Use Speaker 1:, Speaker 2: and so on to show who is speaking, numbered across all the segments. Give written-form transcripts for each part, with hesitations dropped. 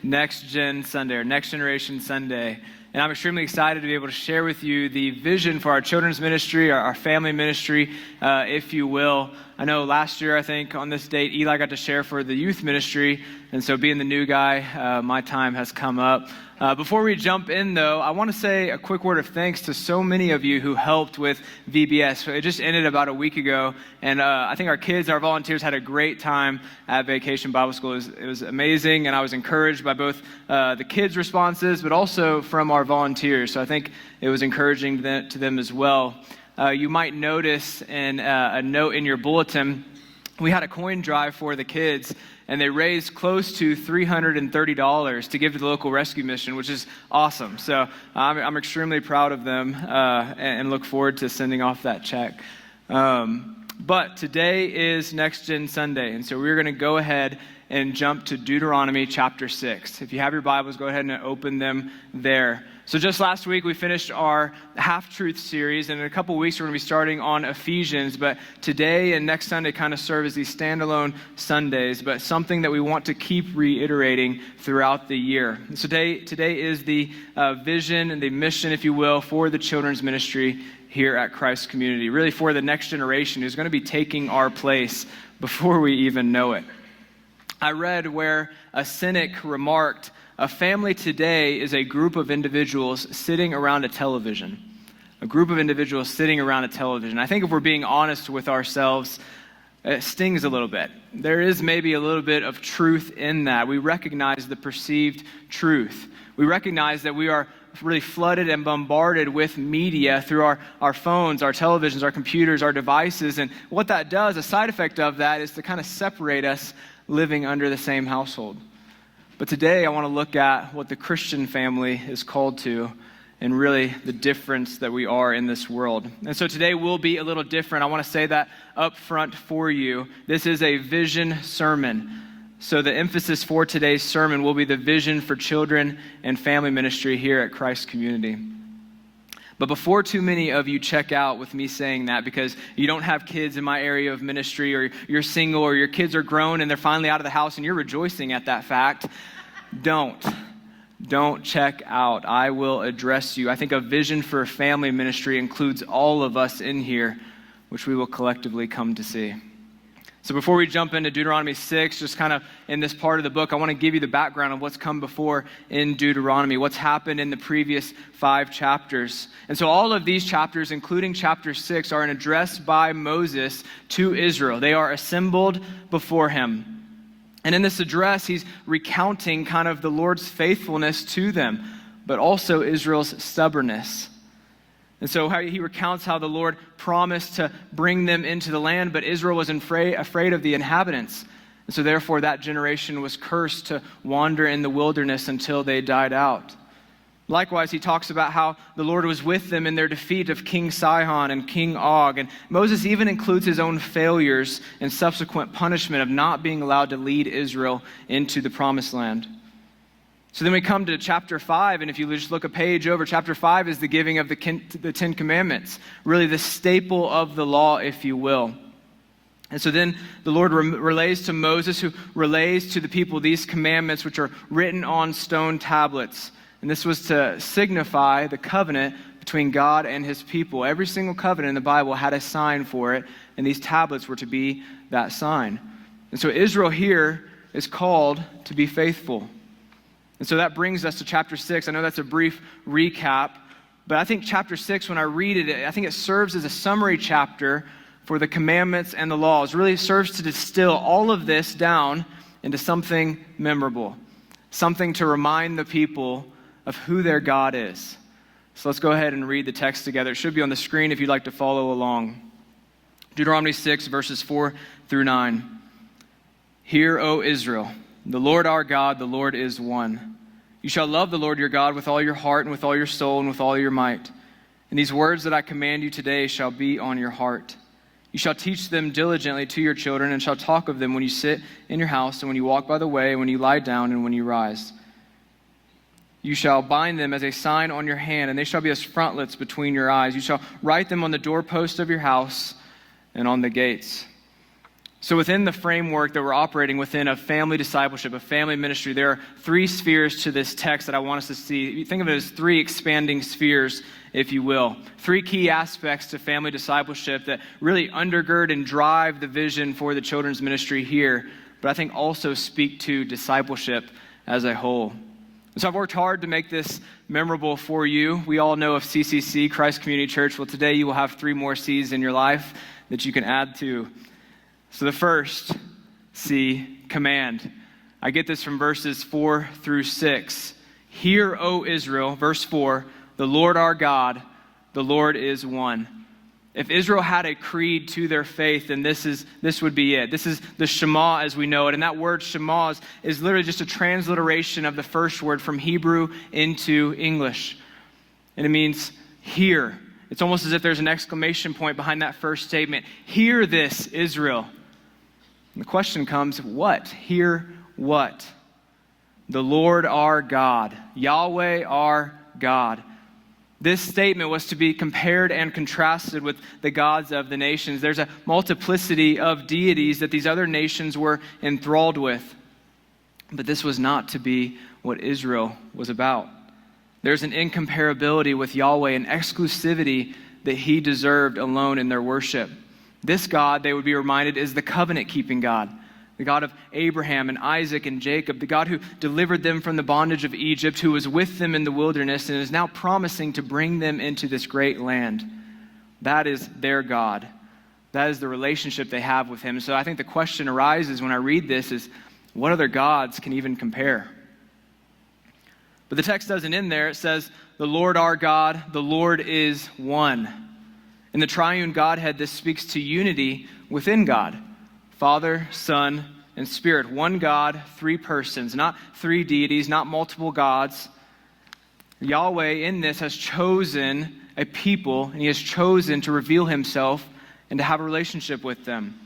Speaker 1: Next Gen Sunday, or Next Generation Sunday. And I'm extremely excited to be able to share with you the vision for our children's ministry, our family ministry, if you will. I know last year, I think, on this date, Eli got to share for the youth ministry. And so being the new guy, my time has come up. Before we jump in, though, I want to say a quick word of thanks to so many of you who helped with VBS. It just ended about a week ago, and I think our kids, our volunteers, had a great time at Vacation Bible School. It was amazing, and I was encouraged by both the kids' responses, but also from our volunteers. So I think it was encouraging to them as well. You might notice in a note in your bulletin, we had a coin drive for the kids, and they raised close to $330 to give to the local rescue mission, which is awesome. So I'm extremely proud of them and look forward to sending off that check. But today is Next Gen Sunday, and so we're going to go ahead and jump to Deuteronomy chapter 6. If you have your Bibles, go ahead and open them there. So just last week, we finished our Half-Truth series, and in a couple weeks, we're going to be starting on Ephesians, but today and next Sunday kind of serve as these standalone Sundays, but something that we want to keep reiterating throughout the year. So today is the vision and the mission, if you will, for the children's ministry here at Christ Community, really for the next generation who's going to be taking our place before we even know it. I read where a cynic remarked, "A family today is a group of individuals sitting around a television." A group of individuals sitting around a television. I think if we're being honest with ourselves, it stings a little bit. There is maybe a little bit of truth in that. We recognize the perceived truth. We recognize that we are really flooded and bombarded with media through our phones, our televisions, our computers, our devices. And what that does, a side effect of that, is to kind of separate us living under the same household. But today I want to look at what the Christian family is called to and really the difference that we are in this world. And so today will be a little different. I want to say that up front for you. This is a vision sermon. So the emphasis for today's sermon will be the vision for children and family ministry here at Christ Community. But before too many of you check out with me saying that because you don't have kids in my area of ministry, or you're single, or your kids are grown and they're finally out of the house and you're rejoicing at that fact, don't check out. I will address you. I think a vision for a family ministry includes all of us in here, which we will collectively come to see. So before we jump into Deuteronomy 6, just kind of in this part of the book, I want to give you the background of what's come before in Deuteronomy, what's happened in the previous 5 chapters. And so all of these chapters, including chapter 6, are an address by Moses to Israel. They are assembled before him. And in this address, he's recounting kind of the Lord's faithfulness to them, but also Israel's stubbornness. And so he recounts how the Lord promised to bring them into the land, but Israel was afraid of the inhabitants. And so therefore that generation was cursed to wander in the wilderness until they died out. Likewise, he talks about how the Lord was with them in their defeat of King Sihon and King Og. And Moses even includes his own failures and subsequent punishment of not being allowed to lead Israel into the promised land. So then we come to chapter 5, and if you just look a page over, chapter 5 is the giving of the 10 Commandments, really the staple of the law, if you will. And so then the Lord relays to Moses, who relays to the people these commandments, which are written on stone tablets. And this was to signify the covenant between God and his people. Every single covenant in the Bible had a sign for it, and these tablets were to be that sign. And so Israel here is called to be faithful. And so that brings us to chapter 6. I know that's a brief recap, but I think chapter 6, when I read it, I think it serves as a summary chapter for the commandments and the laws. It really serves to distill all of this down into something memorable, something to remind the people of who their God is. So let's go ahead and read the text together. It should be on the screen if you'd like to follow along. Deuteronomy 6, verses 4 through 9. Hear, O Israel, the Lord our God, the Lord is one. You shall love the Lord your God with all your heart and with all your soul and with all your might. And these words that I command you today shall be on your heart. You shall teach them diligently to your children and shall talk of them when you sit in your house and when you walk by the way and when you lie down and when you rise. You shall bind them as a sign on your hand, and they shall be as frontlets between your eyes. You shall write them on the doorpost of your house and on the gates. So within the framework that we're operating within of family discipleship, of family ministry, there are three spheres to this text that I want us to see. You think of it as three expanding spheres, if you will. Three key aspects to family discipleship that really undergird and drive the vision for the children's ministry here, but I think also speak to discipleship as a whole. And so I've worked hard to make this memorable for you. We all know of CCC, Christ Community Church. Well, today you will have three more C's in your life that you can add to. So the first C, command. I get this from verses 4 through 6. Hear, O Israel, verse 4, the Lord our God, the Lord is one. If Israel had a creed to their faith, then this would be it. This is the Shema as we know it. And that word Shema is literally just a transliteration of the first word from Hebrew into English. And it means hear. It's almost as if there's an exclamation point behind that first statement. Hear this, Israel. And the question comes, what? Hear what? The Lord our God, Yahweh our God. This statement was to be compared and contrasted with the gods of the nations. There's a multiplicity of deities that these other nations were enthralled with. But this was not to be what Israel was about. There's an incomparability with Yahweh, an exclusivity that he deserved alone in their worship. This God, they would be reminded, is the covenant-keeping God, the God of Abraham and Isaac and Jacob, the God who delivered them from the bondage of Egypt, who was with them in the wilderness and is now promising to bring them into this great land. That is their God. That is the relationship they have with him. So I think the question arises when I read this is, what other gods can even compare? But the text doesn't end there. It says, the Lord our God, the Lord is one. In the triune Godhead, this speaks to unity within God. Father, Son, and Spirit. One God, three persons, not three deities, not multiple gods. Yahweh in this has chosen a people, and he has chosen to reveal himself and to have a relationship with them.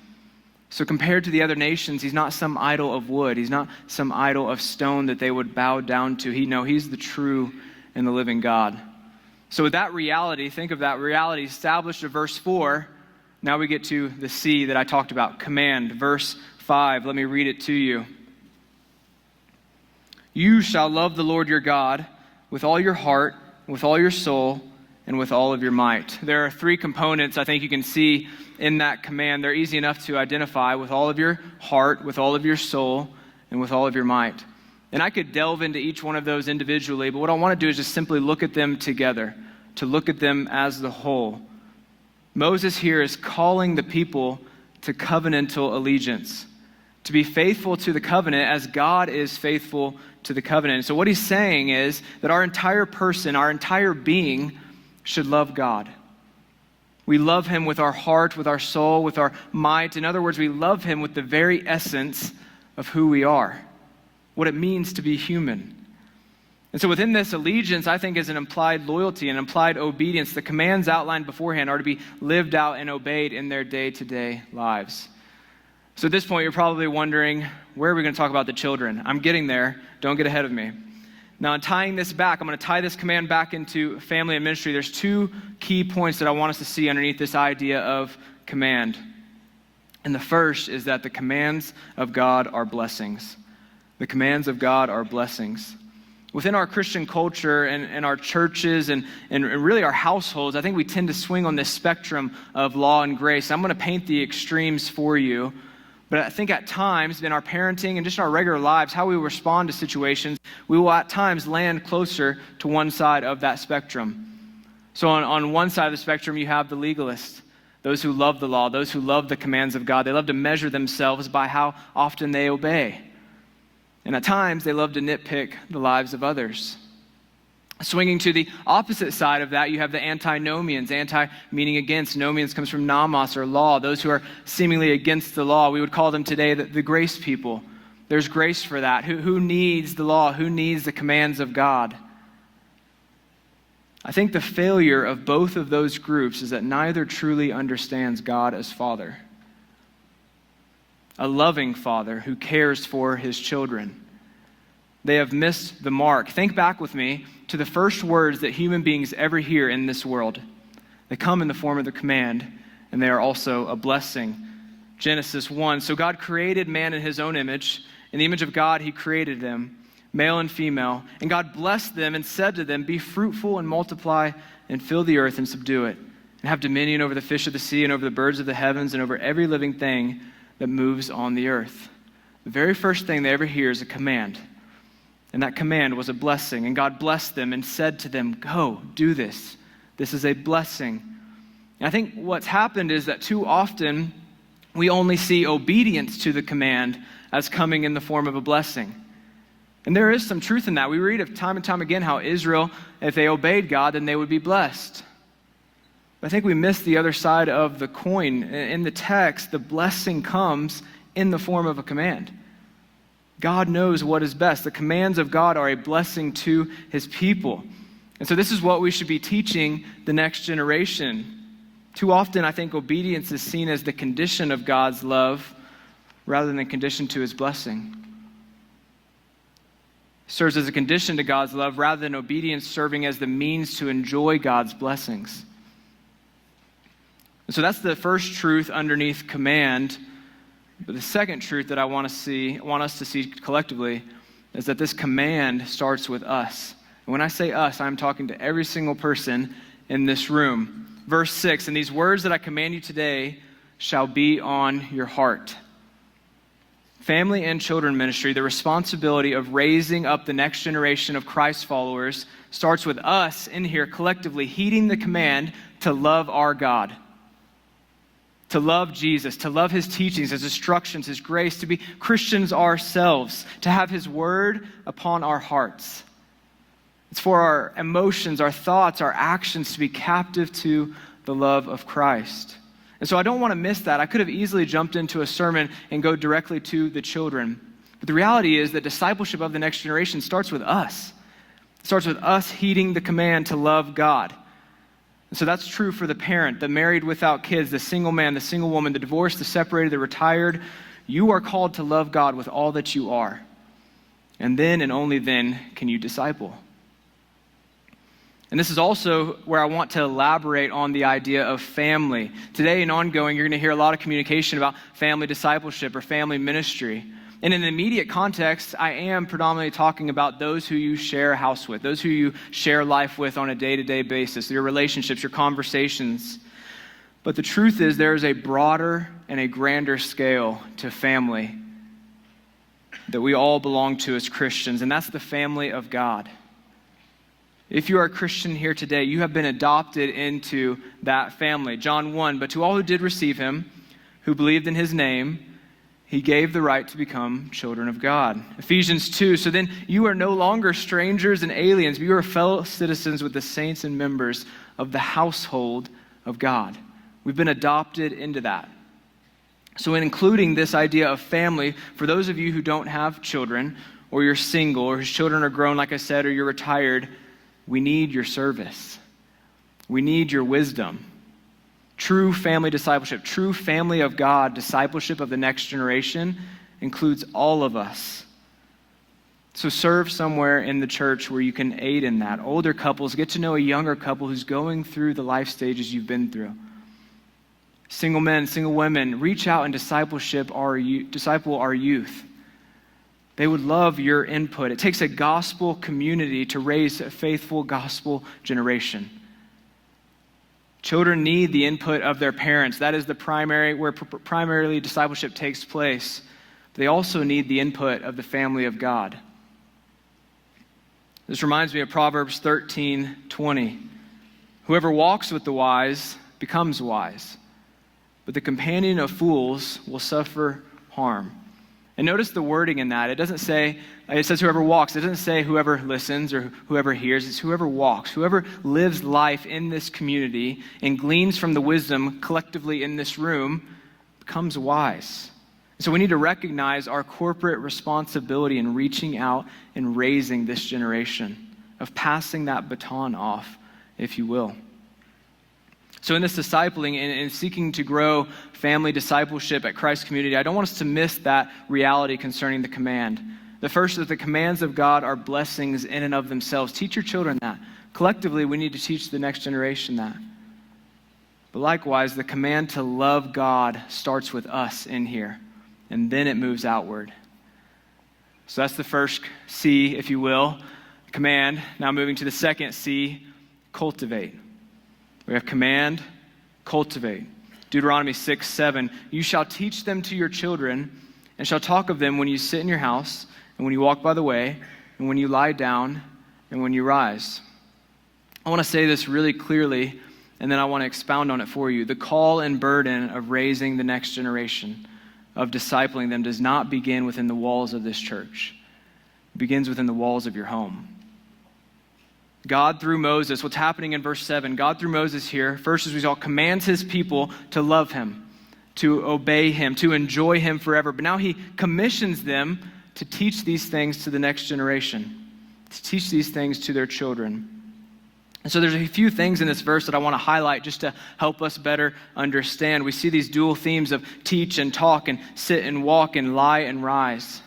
Speaker 1: So compared to the other nations, he's not some idol of wood. He's not some idol of stone that they would bow down to. He's the true and the living God. So with that reality, think of that reality established in verse 4. Now we get to the C that I talked about, command. Verse 5, let me read it to you. You shall love the Lord your God with all your heart, with all your soul, and with all of your might. There are three components I think you can see in that command. They're easy enough to identify: with all of your heart, with all of your soul, and with all of your might. And I could delve into each one of those individually, but what I want to do is just simply look at them together, to look at them as the whole. Moses here is calling the people to covenantal allegiance, to be faithful to the covenant as God is faithful to the covenant. So what he's saying is that our entire person, our entire being should love God. We love him with our heart, with our soul, with our might. In other words, we love him with the very essence of who we are, what it means to be human. And so within this allegiance, I think, is an implied loyalty, an implied obedience. The commands outlined beforehand are to be lived out and obeyed in their day-to-day lives. So at this point, you're probably wondering, where are we going to talk about the children? I'm getting there. Don't get ahead of me. Now, in tying this back, I'm going to tie this command back into family and ministry. There's two key points that I want us to see underneath this idea of command. And the first is that the commands of God are blessings. The commands of God are blessings. Within our Christian culture and our churches and really our households, I think we tend to swing on this spectrum of law and grace. I'm going to paint the extremes for you. But I think at times in our parenting and just in our regular lives, how we respond to situations, we will at times land closer to one side of that spectrum. So on one side of the spectrum, you have the legalists, those who love the law, those who love the commands of God. They love to measure themselves by how often they obey. And at times, they love to nitpick the lives of others. Swinging to the opposite side of that, you have the antinomians. Anti meaning against. Nomians comes from nomos, or law. Those who are seemingly against the law. We would call them today the grace people. There's grace for that. Who needs the law? Who needs the commands of God? I think the failure of both of those groups is that neither truly understands God as Father. A loving Father who cares for his children. They have missed the mark. Think back with me to the first words that human beings ever hear in this world. They come in the form of the command, and they are also a blessing. Genesis 1, so God created man in his own image. In the image of God, he created them, male and female. And God blessed them and said to them, be fruitful and multiply and fill the earth and subdue it, and have dominion over the fish of the sea and over the birds of the heavens and over every living thing that moves on the earth. The very first thing they ever hear is a command. And that command was a blessing. And God blessed them and said to them, go, do this. This is a blessing. And I think what's happened is that too often we only see obedience to the command as coming in the form of a blessing. And there is some truth in that. We read of time and time again how Israel, if they obeyed God, then they would be blessed. But I think we miss the other side of the coin. In the text, the blessing comes in the form of a command. God knows what is best. The commands of God are a blessing to his people. And so this is what we should be teaching the next generation. Too often, I think obedience is seen as the condition of God's love rather than a condition to his blessing. It serves as a condition to God's love rather than obedience serving as the means to enjoy God's blessings. And so that's the first truth underneath command. But the second truth that I want us to see collectively is that this command starts with us. And when I say us, I'm talking to every single person in this room. Verse 6, and these words that I command you today shall be on your heart. Family and children ministry, the responsibility of raising up the next generation of Christ followers starts with us in here collectively heeding the command to love our God. To love Jesus, to love his teachings, his instructions, his grace, to be Christians ourselves, to have his word upon our hearts. It's for our emotions, our thoughts, our actions to be captive to the love of Christ. And so I don't want to miss that. I could have easily jumped into a sermon and go directly to the children. But the reality is that discipleship of the next generation starts with us. It starts with us heeding the command to love God. And so that's true for the parent, the married without kids, the single man, the single woman, the divorced, the separated, the retired. You are called to love God with all that you are. And then and only then can you disciple. And this is also where I want to elaborate on the idea of family. Today and ongoing, you're going to hear a lot of communication about family discipleship or family ministry. And in the immediate context, I am predominantly talking about those who you share a house with, those who you share life with on a day-to-day basis, your relationships, your conversations. But the truth is there is a broader and a grander scale to family that we all belong to as Christians, and that's the family of God. If you are a Christian here today, you have been adopted into that family. John 1, but to all who did receive him, who believed in his name, he gave the right to become children of God. Ephesians 2, so then you are no longer strangers and aliens, but you are fellow citizens with the saints and members of the household of God. We've been adopted into that. So in including this idea of family, for those of you who don't have children, or you're single, or whose children are grown, like I said, or you're retired, we need your service. We need your wisdom. True family discipleship, true family of God discipleship of the next generation includes all of us. So serve somewhere in the church where you can aid in that. Older couples, get to know a younger couple who's going through the life stages you've been through. Single men, single women, reach out and disciple our youth. They would love your input. It takes a gospel community to raise a faithful gospel generation. Children need the input of their parents. That is the where primarily discipleship takes place. They also need the input of the family of God. This reminds me of Proverbs 13:20. Whoever walks with the wise becomes wise, but the companion of fools will suffer harm. And notice the wording in that. It says whoever walks. It doesn't say whoever listens or whoever hears. It's whoever walks. Whoever lives life in this community and gleans from the wisdom collectively in this room becomes wise. So we need to recognize our corporate responsibility in reaching out and raising this generation, of passing that baton off, if you will. So in this discipling and seeking to grow family discipleship at Christ Community, I don't want us to miss that reality concerning the command. The first is that the commands of God are blessings in and of themselves. Teach your children that. Collectively, we need to teach the next generation that. But likewise, the command to love God starts with us in here, and then it moves outward. So that's the first C, if you will, command. Now moving to the second C, cultivate. We have command, cultivate. Deuteronomy 6:7, you shall teach them to your children and shall talk of them when you sit in your house and when you walk by the way and when you lie down and when you rise. I want to say this really clearly, and then I want to expound on it for you. The call and burden of raising the next generation, of discipling them, does not begin within the walls of this church. It begins within the walls of your home. God through Moses, what's happening in verse 7, God through Moses here, first as we saw, commands his people to love him, to obey him, to enjoy him forever. But now he commissions them to teach these things to the next generation, to teach these things to their children. And so there's a few things in this verse that I want to highlight just to help us better understand. We see these dual themes of teach and talk and sit and walk and lie and rise.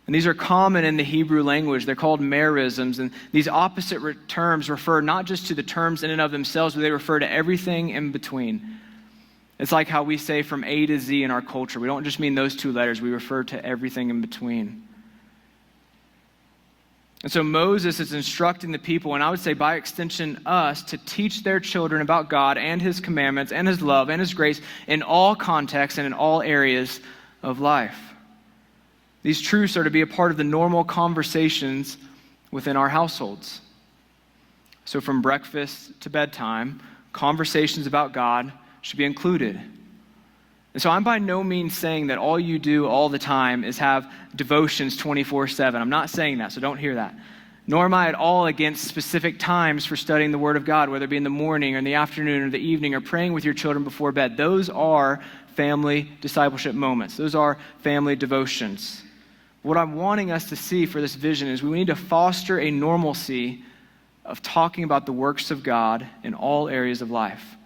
Speaker 1: And these are common in the Hebrew language. They're called merisms. And these opposite terms refer not just to the terms in and of themselves, but they refer to everything in between. It's like how we say from A to Z in our culture. We don't just mean those two letters. We refer to everything in between. And so Moses is instructing the people, and I would say by extension us, to teach their children about God and his commandments and his love and his grace in all contexts and in all areas of life. These truths are to be a part of the normal conversations within our households. So from breakfast to bedtime, conversations about God should be included. And so I'm by no means saying that all you do all the time is have devotions 24/7. I'm not saying that, so don't hear that. Nor am I at all against specific times for studying the Word of God, whether it be in the morning or in the afternoon or the evening or praying with your children before bed. Those are family discipleship moments. Those are family devotions. What I'm wanting us to see for this vision is we need to foster a normalcy of talking about the works of God in all areas of life.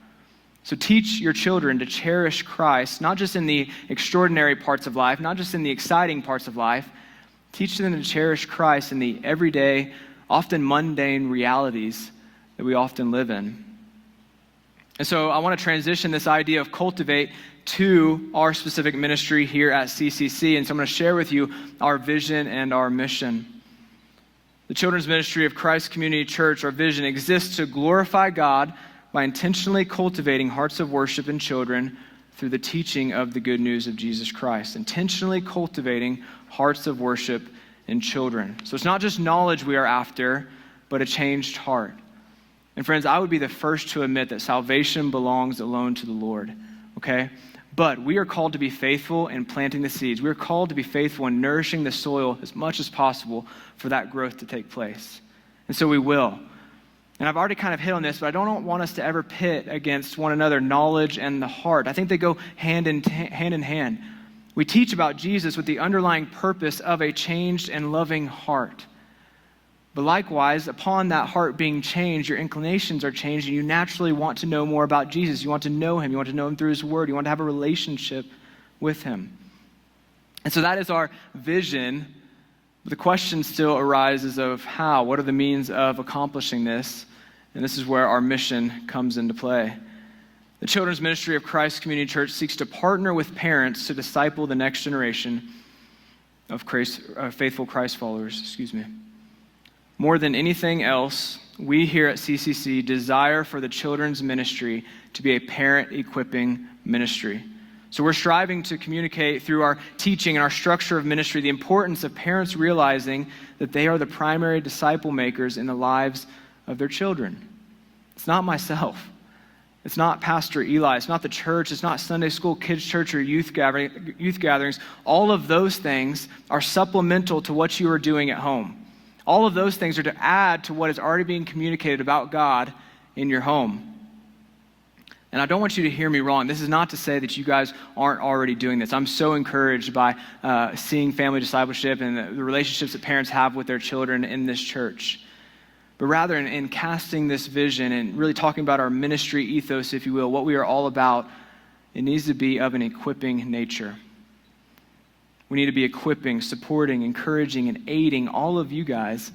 Speaker 1: So teach your children to cherish Christ, not just in the extraordinary parts of life, not just in the exciting parts of life. Teach them to cherish Christ in the everyday, often mundane realities that we often live in. And so I want to transition this idea of cultivate to our specific ministry here at CCC. And so I'm going to share with you our vision and our mission. The children's ministry of Christ Community Church, our vision, exists to glorify God by intentionally cultivating hearts of worship in children through the teaching of the good news of Jesus Christ. Intentionally cultivating hearts of worship in children. So it's not just knowledge we are after, but a changed heart. And friends, I would be the first to admit that salvation belongs alone to the Lord, okay? But we are called to be faithful in planting the seeds. We are called to be faithful in nourishing the soil as much as possible for that growth to take place. And so we will. And I've already kind of hit on this, but I don't want us to ever pit against one another knowledge and the heart. I think they go hand in hand. We teach about Jesus with the underlying purpose of a changed and loving heart. But likewise, upon that heart being changed, your inclinations are changed, and you naturally want to know more about Jesus. You want to know him. You want to know him through his word. You want to have a relationship with him. And so that is our vision. The question still arises of how. What are the means of accomplishing this? And this is where our mission comes into play. The children's ministry of Christ Community Church seeks to partner with parents to disciple the next generation of faithful Christ followers. More than anything else, we here at CCC desire for the children's ministry to be a parent-equipping ministry. So we're striving to communicate through our teaching and our structure of ministry the importance of parents realizing that they are the primary disciple makers in the lives of their children. It's not myself. It's not Pastor Eli. It's not the church. It's not Sunday school, kids' church, or youth gatherings. All of those things are supplemental to what you are doing at home. All of those things are to add to what is already being communicated about God in your home. And I don't want you to hear me wrong. This is not to say that you guys aren't already doing this. I'm so encouraged by seeing family discipleship and the relationships that parents have with their children in this church. But rather, in casting this vision and really talking about our ministry ethos, if you will, what we are all about, it needs to be of an equipping nature. We need to be equipping, supporting, encouraging, and aiding all of you guys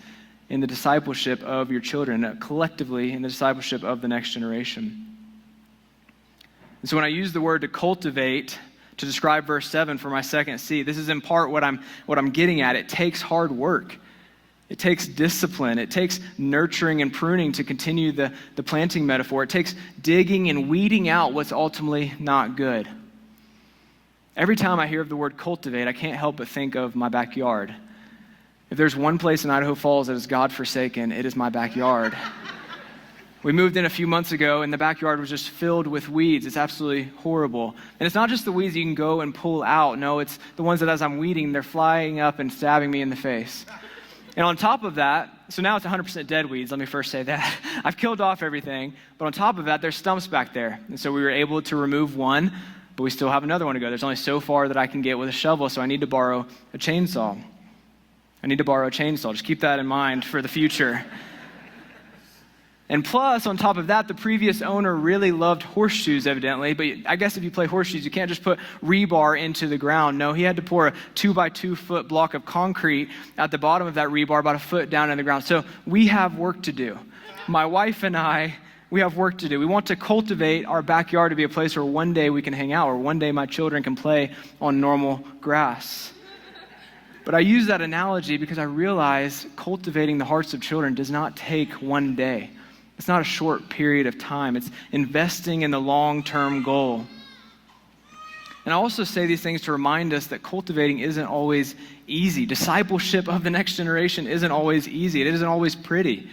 Speaker 1: in the discipleship of your children, collectively in the discipleship of the next generation. And so when I use the word to cultivate to describe verse 7 for my second C, this is in part what I'm getting at. It takes hard work. It takes discipline. It takes nurturing and pruning to continue the planting metaphor. It takes digging and weeding out what's ultimately not good. Every time I hear of the word cultivate, I can't help but think of my backyard. If there's one place in Idaho Falls that is God-forsaken, it is my backyard. We moved in a few months ago, and the backyard was just filled with weeds. It's absolutely horrible. And it's not just the weeds you can go and pull out. No, it's the ones that as I'm weeding, they're flying up and stabbing me in the face. And on top of that, so now it's 100% dead weeds, let me first say that. I've killed off everything, but on top of that, there's stumps back there. And so we were able to remove one, but we still have another one to go. There's only so far that I can get with a shovel, so I need to borrow a chainsaw. Just keep that in mind for the future. And plus, on top of that, the previous owner really loved horseshoes, evidently. But I guess if you play horseshoes, you can't just put rebar into the ground. No, he had to pour a 2-by-2 foot block of concrete at the bottom of that rebar, about a foot down in the ground. So we have work to do. My wife and I, we have work to do. We want to cultivate our backyard to be a place where one day we can hang out, or one day my children can play on normal grass. But I use that analogy because I realize cultivating the hearts of children does not take one day. It's not a short period of time. It's investing in the long-term goal. And I also say these things to remind us that cultivating isn't always easy. Discipleship of the next generation isn't always easy. It isn't always pretty.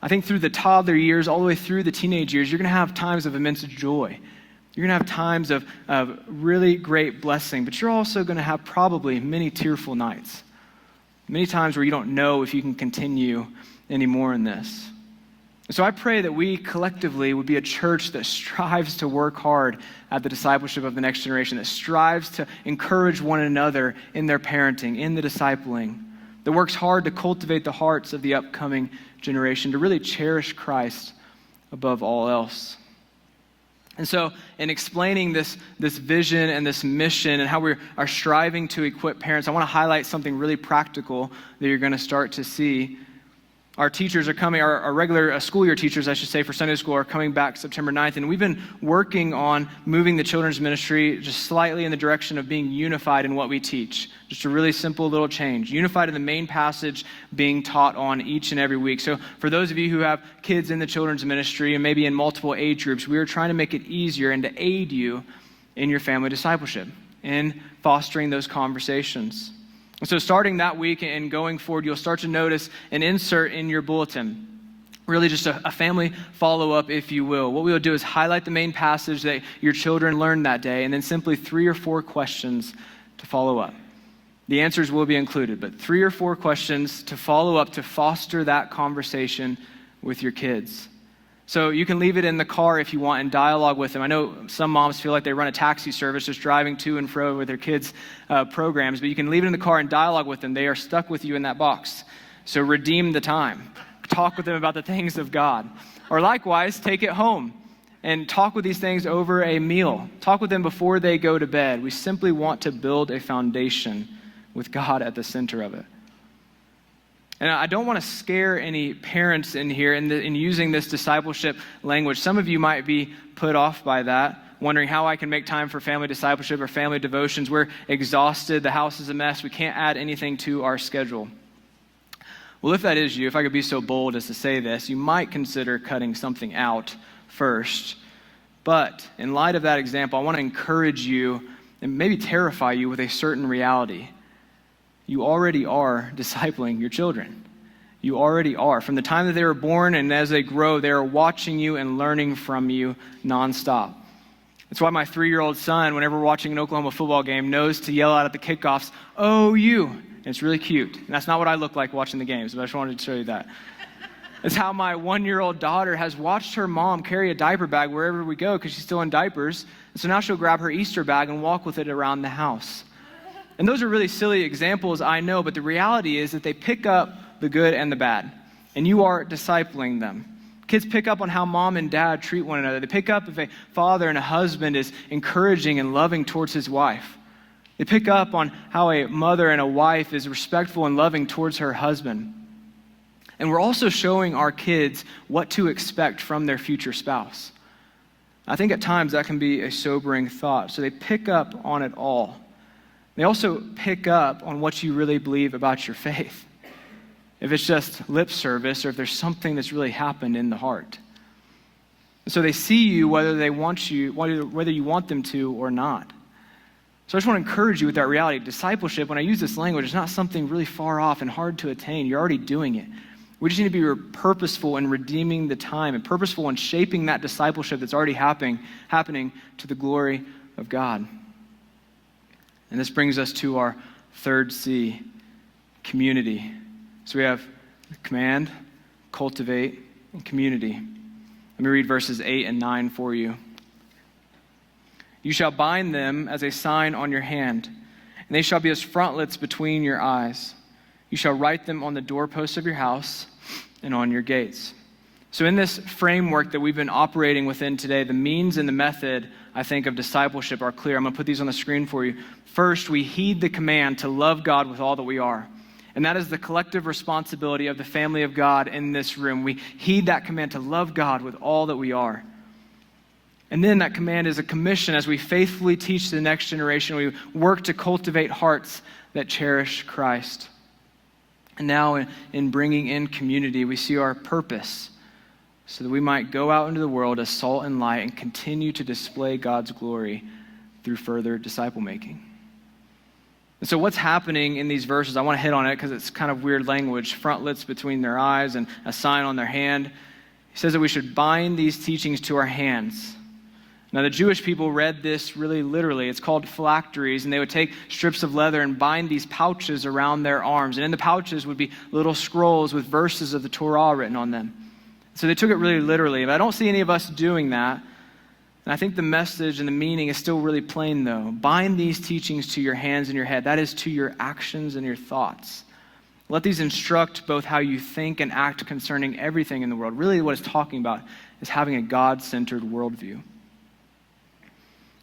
Speaker 1: I think through the toddler years, all the way through the teenage years, you're going to have times of immense joy. You're going to have times of really great blessing, but you're also going to have probably many tearful nights. Many times where you don't know if you can continue anymore in this. So I pray that we collectively would be a church that strives to work hard at the discipleship of the next generation, that strives to encourage one another in their parenting, in the discipling, that works hard to cultivate the hearts of the upcoming generation, to really cherish Christ above all else. And so in explaining this vision and this mission and how we are striving to equip parents, I want to highlight something really practical that you're going to start to see. Our teachers are coming, our regular school year teachers, I should say, for Sunday school are coming back September 9th. And we've been working on moving the children's ministry just slightly in the direction of being unified in what we teach. Just a really simple little change. Unified in the main passage being taught on each and every week. So for those of you who have kids in the children's ministry and maybe in multiple age groups, we are trying to make it easier and to aid you in your family discipleship, in fostering those conversations. So starting that week and going forward, you'll start to notice an insert in your bulletin. Really just a family follow-up, if you will. What we will do is highlight the main passage that your children learned that day, and then simply 3 or 4 questions to follow up. The answers will be included, but 3 or 4 questions to follow up to foster that conversation with your kids. So you can leave it in the car if you want and dialogue with them. I know some moms feel like they run a taxi service just driving to and fro with their kids' programs, but you can leave it in the car and dialogue with them. They are stuck with you in that box. So redeem the time. Talk with them about the things of God. Or likewise, take it home and talk with these things over a meal. Talk with them before they go to bed. We simply want to build a foundation with God at the center of it. And I don't want to scare any parents in here in using this discipleship language. Some of you might be put off by that, wondering how I can make time for family discipleship or family devotions. We're exhausted. The house is a mess. We can't add anything to our schedule. Well, if that is you, if I could be so bold as to say this, you might consider cutting something out first. But in light of that example, I want to encourage you and maybe terrify you with a certain reality. You already are discipling your children. You already are. From the time that they were born and as they grow, they are watching you and learning from you nonstop. That's why my 3-year-old son, whenever we're watching an Oklahoma football game, knows to yell out at the kickoffs, "Oh, you." And it's really cute. And that's not what I look like watching the games, but I just wanted to show you that. It's how my 1-year-old daughter has watched her mom carry a diaper bag wherever we go because she's still in diapers. And so now she'll grab her Easter bag and walk with it around the house. And those are really silly examples, I know, but the reality is that they pick up the good and the bad, and you are discipling them. Kids pick up on how mom and dad treat one another. They pick up if a father and a husband is encouraging and loving towards his wife. They pick up on how a mother and a wife is respectful and loving towards her husband. And we're also showing our kids what to expect from their future spouse. I think at times that can be a sobering thought. So they pick up on it all. They also pick up on what you really believe about your faith. If it's just lip service or if there's something that's really happened in the heart. So they see you whether you want them to or not. So I just want to encourage you with that reality. Discipleship, when I use this language, it's not something really far off and hard to attain. You're already doing it. We just need to be purposeful in redeeming the time and purposeful in shaping that discipleship that's already happening to the glory of God. And this brings us to our third C, community. So we have command, cultivate, and community. Let me read verses 8 and 9 for you. You shall bind them as a sign on your hand, and they shall be as frontlets between your eyes. You shall write them on the doorposts of your house and on your gates. So in this framework that we've been operating within today, the means and the method, I think, of discipleship are clear. I'm going to put these on the screen for you. First, we heed the command to love God with all that we are. And that is the collective responsibility of the family of God in this room. We heed that command to love God with all that we are. And then that command is a commission as we faithfully teach the next generation. We work to cultivate hearts that cherish Christ. And now in bringing in community, we see our purpose so that we might go out into the world as salt and light and continue to display God's glory through further disciple making. And so what's happening in these verses, I want to hit on it because it's kind of weird language, frontlets between their eyes and a sign on their hand. He says that we should bind these teachings to our hands. Now, the Jewish people read this really literally. It's called phylacteries, and they would take strips of leather and bind these pouches around their arms. And in the pouches would be little scrolls with verses of the Torah written on them. So they took it really literally. But I don't see any of us doing that. And I think the message and the meaning is still really plain, though. Bind these teachings to your hands and your head. That is to your actions and your thoughts. Let these instruct both how you think and act concerning everything in the world. Really what it's talking about is having a God-centered worldview.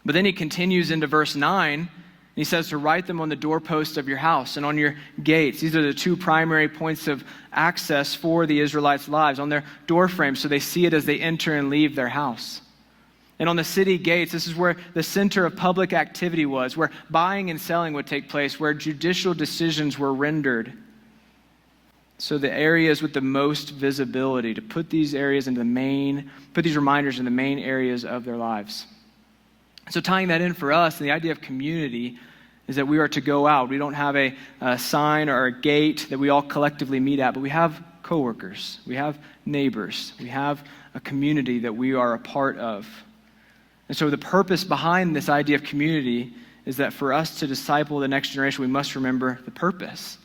Speaker 1: But then he continues into verse 9, and he says to write them on the doorposts of your house and on your gates. These are the two primary points of access for the Israelites' lives, on their door frames, so they see it as they enter and leave their house. And on the city gates, this is where the center of public activity was, where buying and selling would take place, where judicial decisions were rendered. So the areas with the most visibility, to put these reminders in the main areas of their lives. So tying that in for us, and the idea of community is that we are to go out. We don't have a sign or a gate that we all collectively meet at, but we have coworkers, we have neighbors, we have a community that we are a part of. And so the purpose behind this idea of community is that for us to disciple the next generation, we must remember the purpose.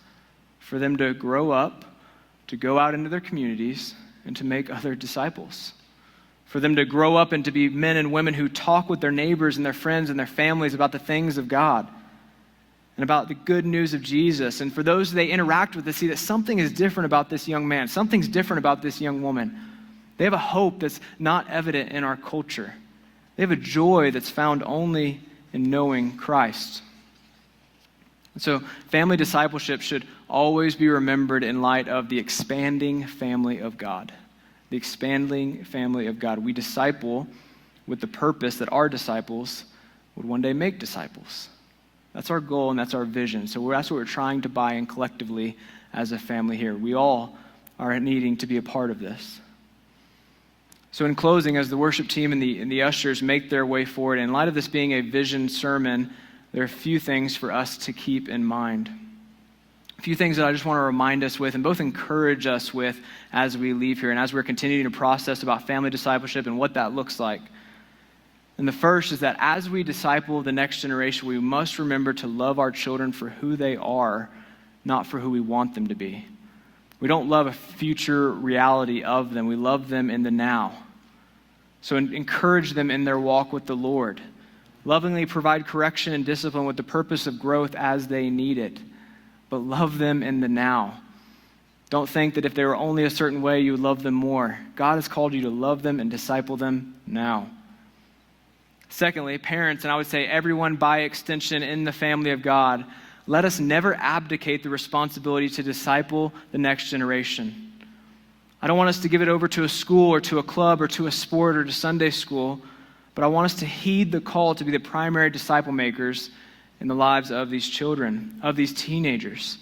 Speaker 1: For them to grow up, to go out into their communities, and to make other disciples. For them to grow up and to be men and women who talk with their neighbors and their friends and their families about the things of God and about the good news of Jesus. And for those they interact with to see that something is different about this young man, something's different about this young woman. They have a hope that's not evident in our culture. They have a joy that's found only in knowing Christ. And so family discipleship should always be remembered in light of the expanding family of God. The expanding family of God. We disciple with the purpose that our disciples would one day make disciples. That's our goal and that's our vision. So that's what we're trying to buy in collectively as a family here. We all are needing to be a part of this. So in closing, as the worship team and the ushers make their way forward, in light of this being a vision sermon, there are a few things for us to keep in mind. A few things that I just want to remind us with and both encourage us with as we leave here and as we're continuing to process about family discipleship and what that looks like. And the first is that as we disciple the next generation, we must remember to love our children for who they are, not for who we want them to be. We don't love a future reality of them. We love them in the now. So encourage them in their walk with the Lord. Lovingly provide correction and discipline with the purpose of growth as they need it. But love them in the now. Don't think that if they were only a certain way, you would love them more. God has called you to love them and disciple them now. Secondly, parents, and I would say everyone by extension in the family of God, let us never abdicate the responsibility to disciple the next generation. I don't want us to give it over to a school or to a club or to a sport or to Sunday school, but I want us to heed the call to be the primary disciple makers in the lives of these children, of these teenagers.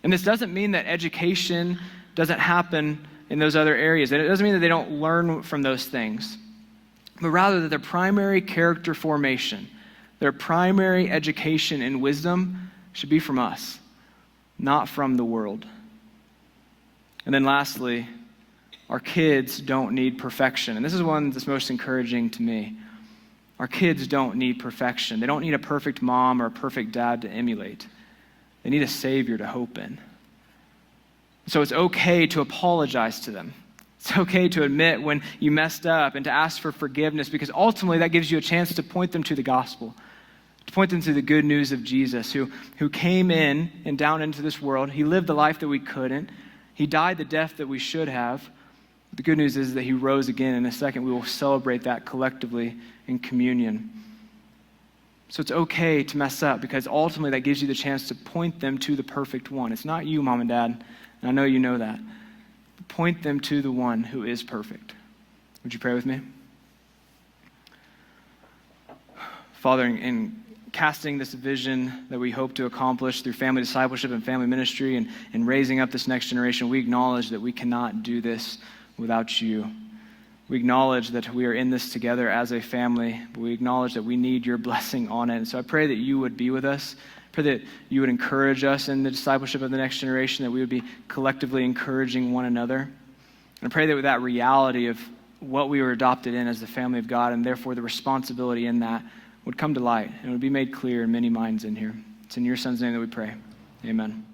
Speaker 1: And this doesn't mean that education doesn't happen in those other areas. It doesn't mean that they don't learn from those things, but rather that their primary character formation, their primary education and wisdom should be from us, not from the world. And then lastly, our kids don't need perfection. And this is one that's most encouraging to me. Our kids don't need perfection. They don't need a perfect mom or a perfect dad to emulate. They need a Savior to hope in. So it's okay to apologize to them. It's okay to admit when you messed up and to ask for forgiveness, because ultimately that gives you a chance to point them to the gospel, to point them to the good news of Jesus, who came in and down into this world. He lived the life that we couldn't. He died the death that we should have. The good news is that he rose again. In a second, we will celebrate that collectively in communion. So it's okay to mess up, because ultimately that gives you the chance to point them to the perfect one. It's not you, Mom and Dad, and I know you know that. Point them to the one who is perfect. Would you pray with me? Father, in casting this vision that we hope to accomplish through family discipleship and family ministry and raising up this next generation, we acknowledge that we cannot do this without you. We acknowledge that we are in this together as a family, but we acknowledge that we need your blessing on it. And so I pray that you would be with us. I pray that you would encourage us in the discipleship of the next generation, that we would be collectively encouraging one another. And I pray that with that reality of what we were adopted in as the family of God, and therefore the responsibility in that, would come to light and would be made clear in many minds in here. It's in your Son's name that we pray. Amen.